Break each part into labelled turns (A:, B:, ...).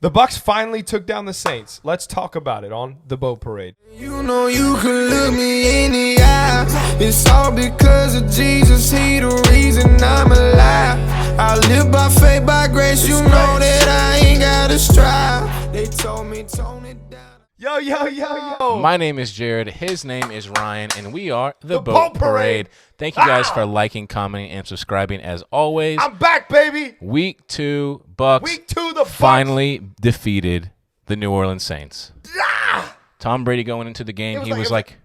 A: The Bucs finally took down the Saints. Let's talk about it on the Boat Parade.
B: You know you could look me in the eye. It's all because of Jesus. He the reason I'm alive. I live by faith, by grace. You know that I ain't gotta strive. They told me tone it down.
A: Yo.
C: My name is Jared. His name is Ryan, and we are the Boat Parade. Thank you guys for liking, commenting, and subscribing as always.
A: I'm back, baby.
C: Week 2, Bucs.
A: Week 2, the Bucs
C: finally defeated the New Orleans Saints.
A: Ah!
C: Tom Brady going into the game, he was like,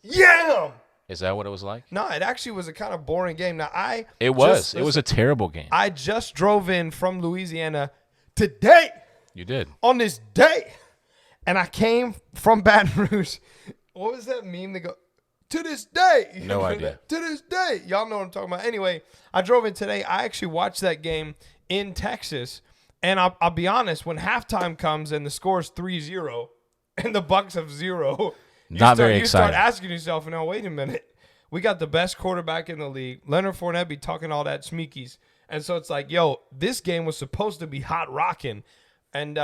A: yeah.
C: Is that what it was like?
A: No, it actually was a kind of boring game. Now,
C: It was a terrible game.
A: I just drove in from Louisiana today.
C: You did.
A: On this day. And I came from Baton Rouge. What was that meme that go, to this day?
C: No idea.
A: To this day. Y'all know what I'm talking about. Anyway, I drove in today. I actually watched that game in Texas. And I'll be honest, when halftime comes and the score is 3-0 and the Bucs have 0, you start asking yourself, now, wait a minute. We got the best quarterback in the league. Leonard Fournette be talking all that smeekies. And so it's like, yo, this game was supposed to be hot rocking. And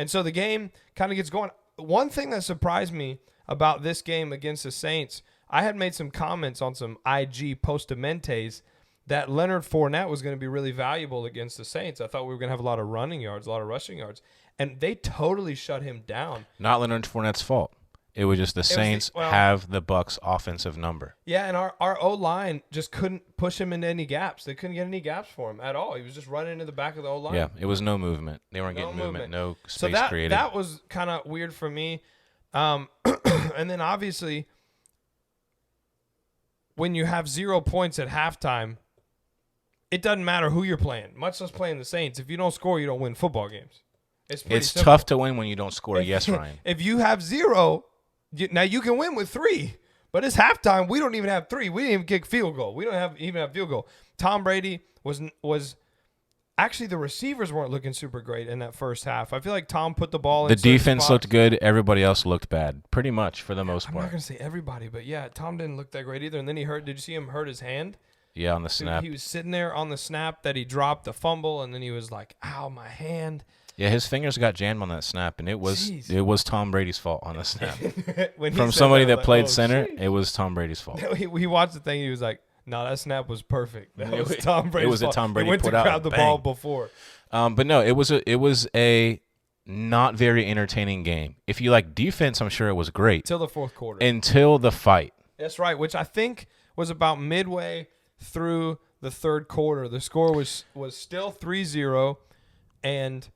A: so the game kind of gets going. One thing that surprised me about this game against the Saints, I had made some comments on some IG postamentes that Leonard Fournette was going to be really valuable against the Saints. I thought we were going to have a lot of running yards, a lot of rushing yards. And they totally shut him down.
C: Not Leonard Fournette's fault. It was just the Saints have the Bucs offensive number.
A: Yeah, and our O-line just couldn't push him into any gaps. They couldn't get any gaps for him at all. He was just running into the back of the O-line.
C: Yeah, it was no movement. They weren't getting movement, no space created.
A: That was kind of weird for me. And then obviously, when you have 0 points at halftime, it doesn't matter who you're playing, much less playing the Saints. If you don't score, you don't win football games.
C: It's tough to win when you don't score. Yes, Ryan.
A: If you have 0, now you can win with 3. But it's halftime. We don't even have 3. We didn't even kick field goal. We don't even have field goal. Tom Brady was actually, the receivers weren't looking super great in that first half. I feel like Tom put the ball in.
C: The defense looked good. Everybody else looked bad, pretty much for the most part.
A: I'm not gonna say everybody, but yeah, Tom didn't look that great either. And then he hurt. Did you see him hurt his hand?
C: Yeah, on the snap.
A: He was sitting there on the snap that he dropped the fumble, and then he was like, "Ow, my hand."
C: Yeah, his fingers got jammed on that snap, and it was Tom Brady's fault on the snap. From somebody that played center, it was Tom Brady's fault.
A: He watched the thing. He was like, "No, that snap was perfect. That was Tom Brady's fault."
C: It was a Tom Brady
A: he went
C: put
A: to
C: out.
A: grab the ball before.
C: But no, it was a not very entertaining game. If you like defense, I'm sure it was great.
A: Until the fourth quarter.
C: Until the fight.
A: That's right, which I think was about midway through the third quarter. The score was still 3-0, and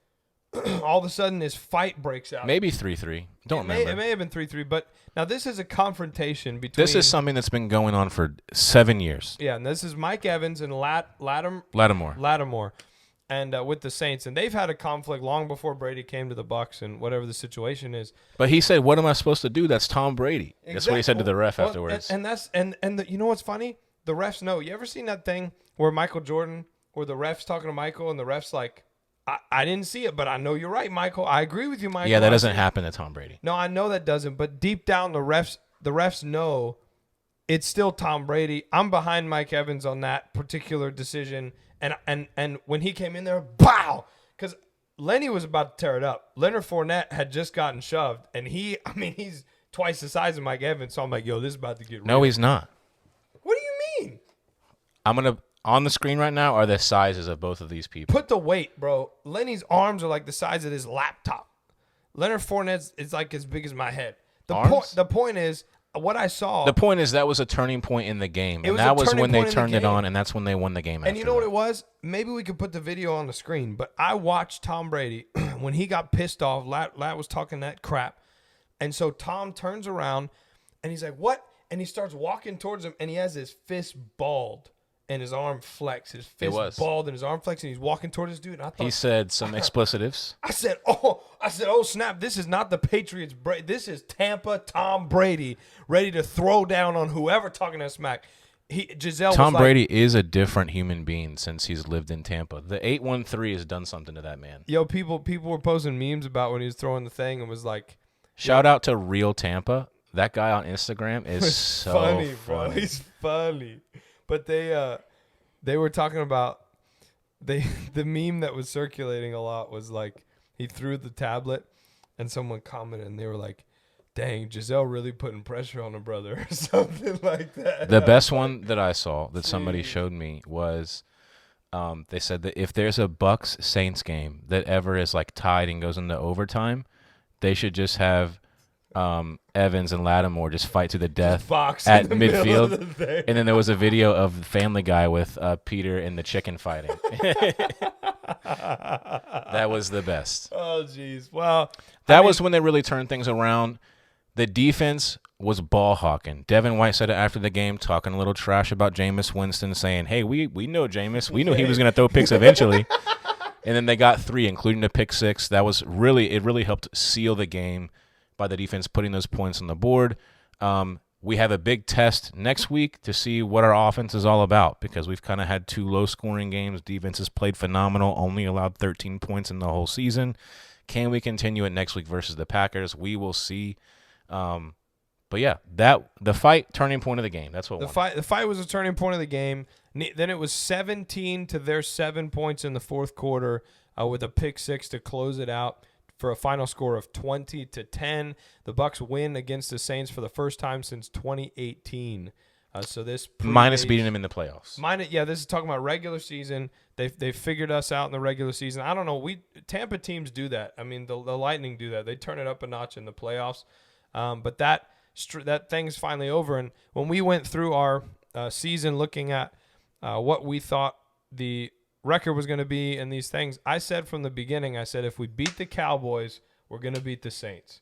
A: all of a sudden this fight breaks out.
C: Maybe 3-3. Don't remember.
A: It may have been 3-3, but now this is a confrontation between.
C: This is something that's been going on for 7 years.
A: Yeah, and this is Mike Evans and
C: Lattimore.
A: And with the Saints, and they've had a conflict long before Brady came to the Bucs and whatever the situation is.
C: But he said, "What am I supposed to do? That's Tom Brady." Exactly. That's what he said to the ref afterwards.
A: And you know what's funny? The refs know. You ever seen that thing where Michael Jordan, where the ref's talking to Michael, and the ref's like, I didn't see it, but I know you're right, Michael. I agree with you, Michael.
C: Yeah, that doesn't happen to Tom Brady.
A: No, I know that doesn't. But deep down, the refs know it's still Tom Brady. I'm behind Mike Evans on that particular decision. And when he came in there, pow! Because Lenny was about to tear it up. Leonard Fournette had just gotten shoved, and he's twice the size of Mike Evans. So I'm like, yo, this is about to get real.
C: No, he's not.
A: What do you mean?
C: On the screen right now are the sizes of both of these people.
A: Put the weight, bro. Lenny's arms are like the size of his laptop. Leonard Fournette's is like as big as my head. The point is, what I saw.
C: The point is that was a turning point in the game. And that was when they turned it on, and that's when they won the game.
A: And you know what it was? Maybe we could put the video on the screen, but I watched Tom Brady when he got pissed off. Lat was talking that crap. And so Tom turns around, and he's like, what? And he starts walking towards him, and he has his fist balled and his arm flexed. His fist balled and his arm flexed, and he's walking towards this dude. And I thought,
C: he said some explicitives.
A: I said, oh, snap. This is not the Patriots. This is Tampa Tom Brady ready to throw down on whoever talking that smack.
C: Tom Brady is a different human being since he's lived in Tampa. The 813 has done something to that man.
A: Yo, people were posting memes about when he was throwing the thing and was like,
C: shout out to Real Tampa. That guy on Instagram is so funny, bro.
A: He's funny. But they were talking about the meme that was circulating a lot was like he threw the tablet, and someone commented, and they were like, dang, Giselle really putting pressure on her brother or something like that.
C: The best one that I saw that somebody showed me was they said that if there's a Bucs Saints game that ever is like tied and goes into overtime, they should just have Evans and Lattimore just fight to the death at midfield. And then there was a video of Family Guy with Peter and the chicken fighting. That was the best.
A: Oh, jeez. Well,
C: that was when they really turned things around. The defense was ball hawking. Devin White said it after the game, talking a little trash about Jameis Winston, saying, hey, we know Jameis. We knew he was going to throw picks eventually. And then they got 3, including the pick 6. That was it really helped seal the game by the defense putting those points on the board. We have a big test next week to see what our offense is all about, because we've kind of had 2 low-scoring games. Defense has played phenomenal, only allowed 13 points in the whole season. Can we continue it next week versus the Packers? We will see. But yeah, the fight, turning point of the game. That's what
A: the fight was a turning point of the game. Then it was 17 to their 7 points in the fourth quarter with a pick 6 to close it out for a final score of 20-10. The Bucs win against the Saints for the first time since 2018. So this
C: minus beating them in the playoffs.
A: This is talking about regular season. They figured us out in the regular season. I don't know. Tampa teams do that. I mean, the Lightning do that. They turn it up a notch in the playoffs. But that thing's finally over. And when we went through our season looking at what we thought the record was going to be and these things, I said from the beginning, if we beat the Cowboys, we're going to beat the Saints.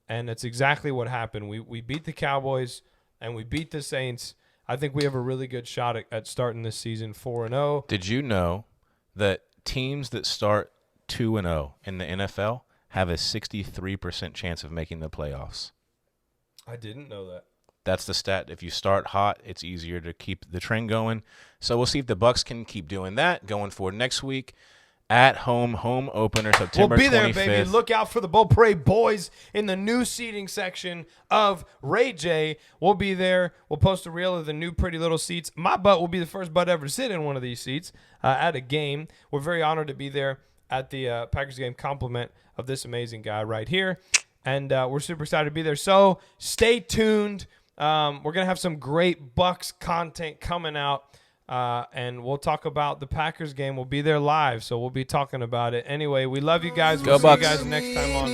A: And that's exactly what happened. We beat the Cowboys and we beat the Saints. I think we have a really good shot at starting this season 4-0.
C: Did you know that teams that start 2-0 in the NFL have a 63% chance of making the playoffs?
A: I didn't know that.
C: That's the stat. If you start hot, it's easier to keep the trend going. So we'll see if the Bucs can keep doing that going forward next week. At home opener, September 25th.
A: We'll be there, baby. Look out for the Bowl Parade boys in the new seating section of Ray J. We'll be there. We'll post a reel of the new pretty little seats. My butt will be the first butt ever to sit in one of these seats at a game. We're very honored to be there at the Packers game, compliment of this amazing guy right here. And we're super excited to be there. So stay tuned. We're going to have some great Bucs content coming out. And we'll talk about the Packers game. We'll be there live, so we'll be talking about it. Anyway, we love you guys. We'll see you guys next time on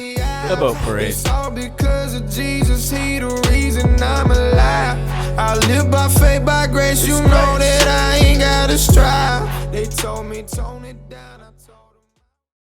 C: The Boat Parade.
B: It's all because of Jesus, he the reason I'm alive. I live by faith, by grace, you know that I ain't gotta strive. They told me, Tony.